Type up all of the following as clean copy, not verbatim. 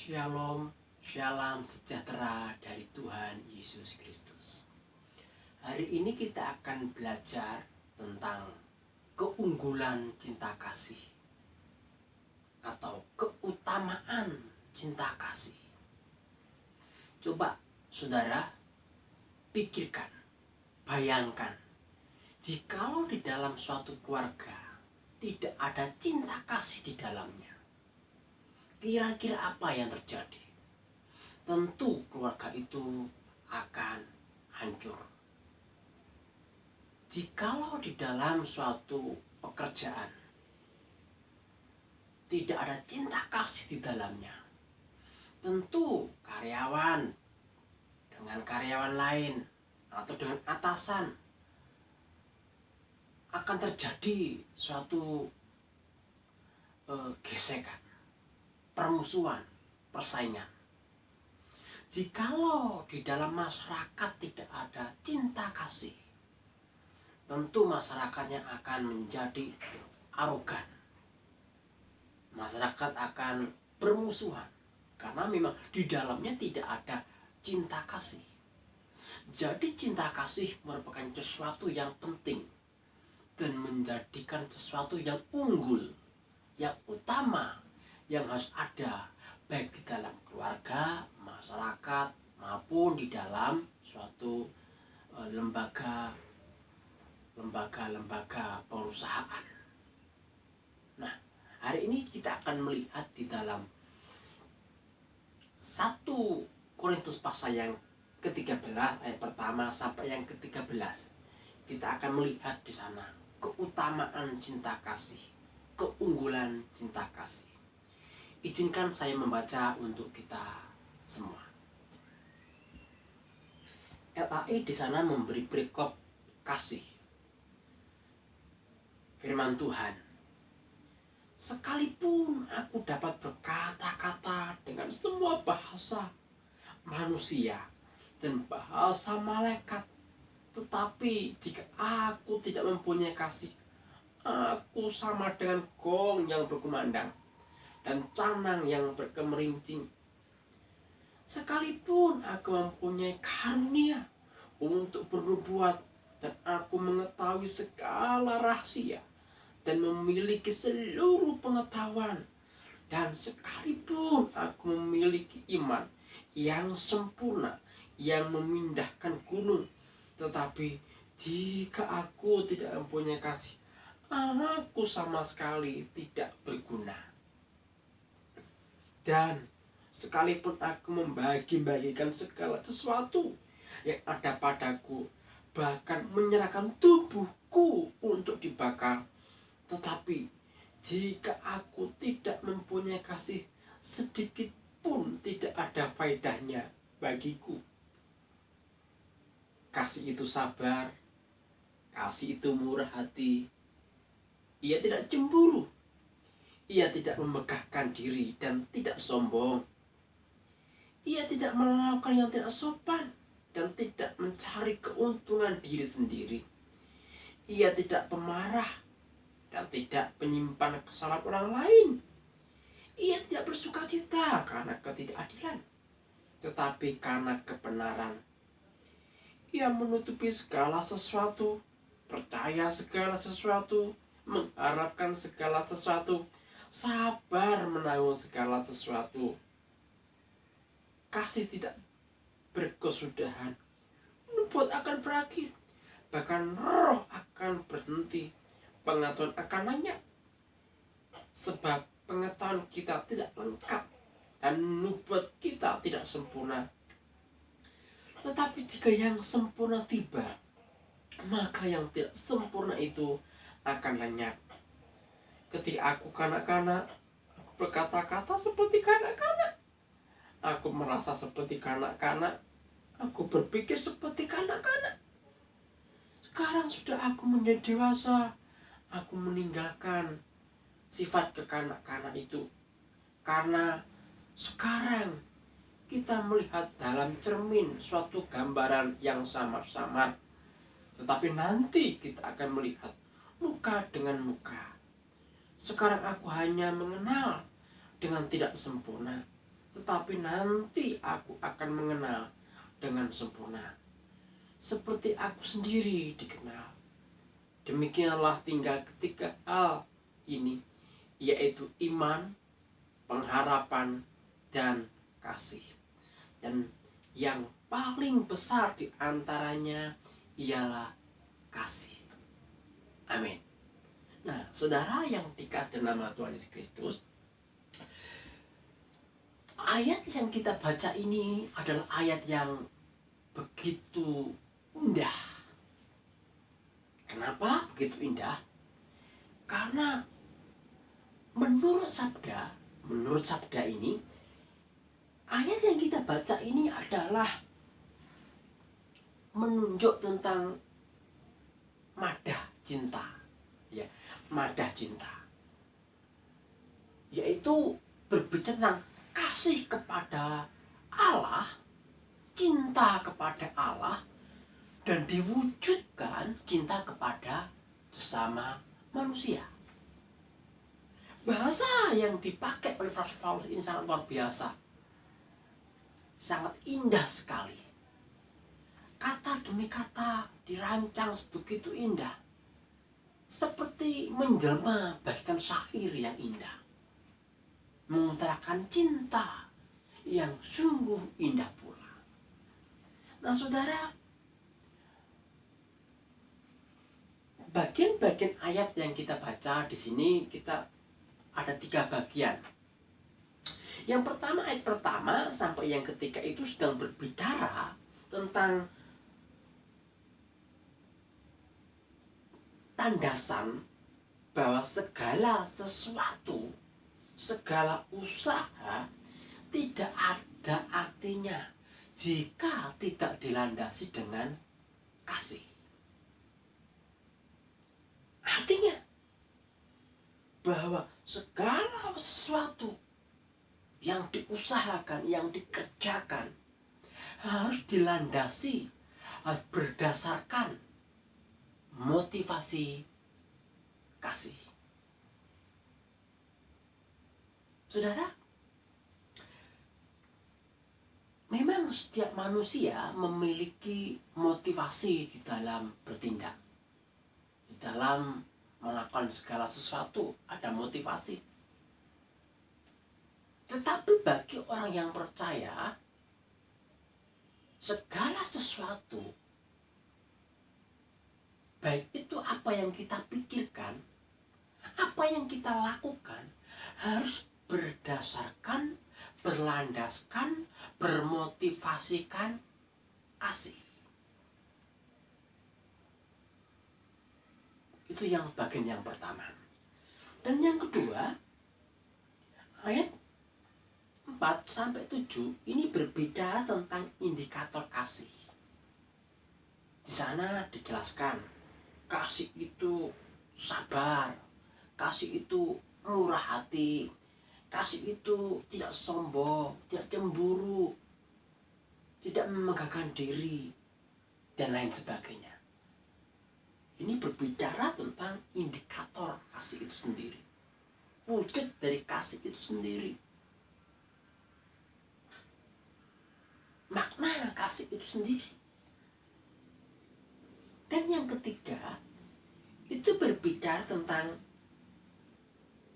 Shalom, shalom sejahtera dari Tuhan Yesus Kristus. Hari ini kita akan belajar tentang keunggulan cinta kasih atau keutamaan cinta kasih. Coba saudara pikirkan, bayangkan, jikalau di dalam suatu keluarga tidak ada cinta kasih di dalamnya, kira-kira apa yang terjadi? Tentu keluarga itu akan hancur. Jikalau di dalam suatu pekerjaan tidak ada cinta kasih di dalamnya, tentu karyawan dengan karyawan lain atau dengan atasan akan terjadi suatu gesekan, permusuhan, persaingan. Jikalau di dalam masyarakat tidak ada cinta kasih, tentu masyarakatnya akan menjadi arogan. Masyarakat akan bermusuhan karena memang di dalamnya tidak ada cinta kasih. Jadi cinta kasih merupakan sesuatu yang penting dan menjadikan sesuatu yang unggul, yang utama, yang harus ada baik di dalam keluarga, masyarakat, maupun di dalam suatu lembaga perusahaan. Nah, hari ini kita akan melihat di dalam 1 Korintus pasal yang ke-13 ayat pertama sampai yang ke-13. Kita akan melihat di sana keutamaan cinta kasih, keunggulan cinta kasih. Izinkan saya membaca untuk kita semua. LAI di sana memberi perikop kasih. Firman Tuhan, sekalipun aku dapat berkata-kata dengan semua bahasa manusia dan bahasa malaikat, tetapi jika aku tidak mempunyai kasih, aku sama dengan gong yang berkumandang dan canang yang berkemerincing. Sekalipun aku mempunyai karunia untuk bernubuat dan aku mengetahui segala rahasia dan memiliki seluruh pengetahuan, dan sekalipun aku memiliki iman yang sempurna yang memindahkan gunung, tetapi jika aku tidak mempunyai kasih, aku sama sekali tidak berguna. Dan sekalipun aku membagi-bagikan segala sesuatu yang ada padaku, bahkan menyerahkan tubuhku untuk dibakar, tetapi jika aku tidak mempunyai kasih, sedikit pun tidak ada faedahnya bagiku. Kasih itu sabar, kasih itu murah hati, ia tidak cemburu, ia tidak memegahkan diri dan tidak sombong. Ia tidak melakukan yang tidak sopan dan tidak mencari keuntungan diri sendiri. Ia tidak pemarah dan tidak menyimpan kesalahan orang lain. Ia tidak bersukacita karena ketidakadilan, tetapi karena kebenaran. Ia menutupi segala sesuatu, percaya segala sesuatu, mengharapkan segala sesuatu, sabar menanggung segala sesuatu. Kasih tidak berkesudahan, nubuat akan berakhir, bahkan roh akan berhenti, pengetahuan akan lenyap. Sebab pengetahuan kita tidak lengkap dan nubuat kita tidak sempurna. Tetapi jika yang sempurna tiba, maka yang tidak sempurna itu akan lenyap. Ketika aku kanak-kanak, aku berkata-kata seperti kanak-kanak. Aku merasa seperti kanak-kanak. Aku berpikir seperti kanak-kanak. Sekarang sudah aku menjadi dewasa, aku meninggalkan sifat kekanak-kanak itu. Karena sekarang kita melihat dalam cermin suatu gambaran yang samar-samar. Tetapi nanti kita akan melihat muka dengan muka. Sekarang aku hanya mengenal dengan tidak sempurna, tetapi nanti aku akan mengenal dengan sempurna, seperti aku sendiri dikenal. Demikianlah tinggal ketiga hal ini, yaitu iman, pengharapan, dan kasih. Dan yang paling besar di antaranya ialah kasih. Amin. Nah, saudara yang dikasih dalam nama Tuhan Yesus Kristus, ayat yang kita baca ini adalah ayat yang begitu indah. Kenapa begitu indah? Karena menurut sabda ini, ayat yang kita baca ini adalah menunjuk tentang madah cinta, ya, madah cinta, yaitu berbicara tentang kasih kepada Allah, cinta kepada Allah, dan diwujudkan cinta kepada sesama manusia. Bahasa yang dipakai oleh Rasul Paulus ini sangat luar biasa, sangat indah sekali. Kata demi kata dirancang begitu indah, seperti menjelma bagaikan syair yang indah, mengutarakan cinta yang sungguh indah pula. Nah, saudara, bagian-bagian ayat yang kita baca di sini kita ada 3 bagian. Yang pertama, ayat pertama sampai yang ketiga itu sedang berbicara tentang tandasan bahwa segala sesuatu, segala usaha tidak ada artinya jika tidak dilandasi dengan kasih. Artinya bahwa segala sesuatu yang diusahakan, yang dikerjakan harus dilandasi, harus berdasarkan motivasi kasih. Saudara, memang setiap manusia memiliki motivasi di dalam bertindak, di dalam melakukan segala sesuatu ada motivasi. Tetapi bagi orang yang percaya, segala sesuatu, baik itu apa yang kita pikirkan, apa yang kita lakukan, harus berdasarkan, berlandaskan, bermotivasikan kasih. Itu yang bagian yang pertama. Dan yang kedua, ayat 4-7 ini berbicara tentang indikator kasih. Di sana dijelaskan, kasih itu sabar, kasih itu murah hati, kasih itu tidak sombong, tidak cemburu, tidak memegahkan diri, dan lain sebagainya. Ini berbicara tentang indikator kasih itu sendiri, wujud dari kasih itu sendiri, makna kasih itu sendiri. Dan yang ketiga, itu berbicara tentang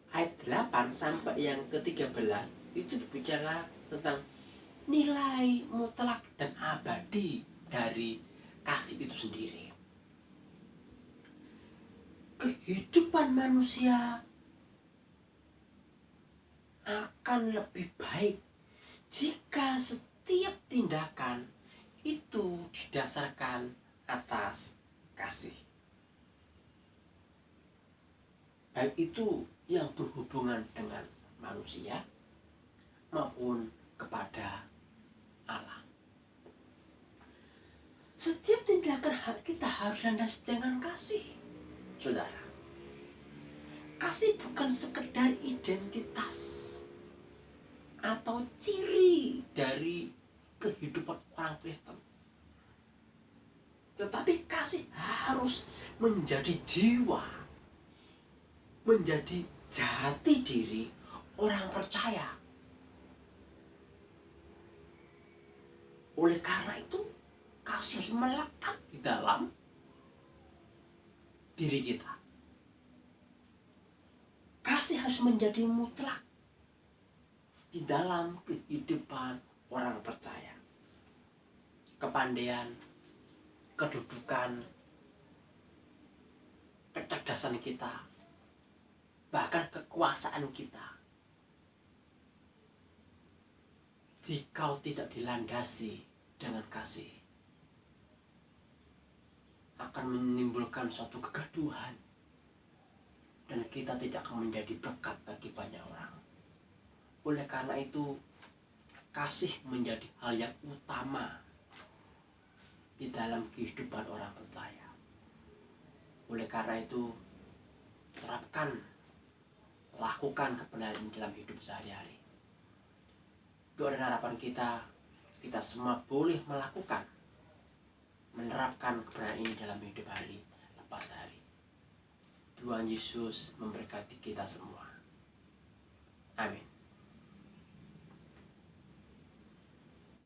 ayat 8 sampai yang ke-13, itu berbicara tentang nilai mutlak dan abadi dari kasih itu sendiri. Kehidupan manusia akan lebih baik jika setiap tindakan itu didasarkan atas kasih. Baik itu yang berhubungan dengan manusia maupun kepada Allah. Setiap tindakan kita harus landasi dengan kasih. Saudara, kasih bukan sekedar identitas atau ciri dari kehidupan orang Kristen, tetapi kasih harus menjadi jiwa, menjadi jati diri orang percaya. Oleh karena itu, kasih harus melekat di dalam diri kita. Kasih harus menjadi mutlak di dalam kehidupan orang percaya. Kepandaian, kedudukan, kecerdasan kita, bahkan kekuasaan kita, jika tidak dilandasi dengan kasih, akan menimbulkan suatu kegaduhan, dan kita tidak akan menjadi berkat bagi banyak orang. Oleh karena itu, kasih menjadi hal yang utama di dalam kehidupan orang percaya. Oleh karena itu, terapkan, lakukan kebenaran ini dalam hidup sehari-hari. Doa dan harapan kita semua boleh melakukan, menerapkan kebenaran ini dalam hidup hari lepas hari. Tuhan Yesus memberkati kita semua. Amin.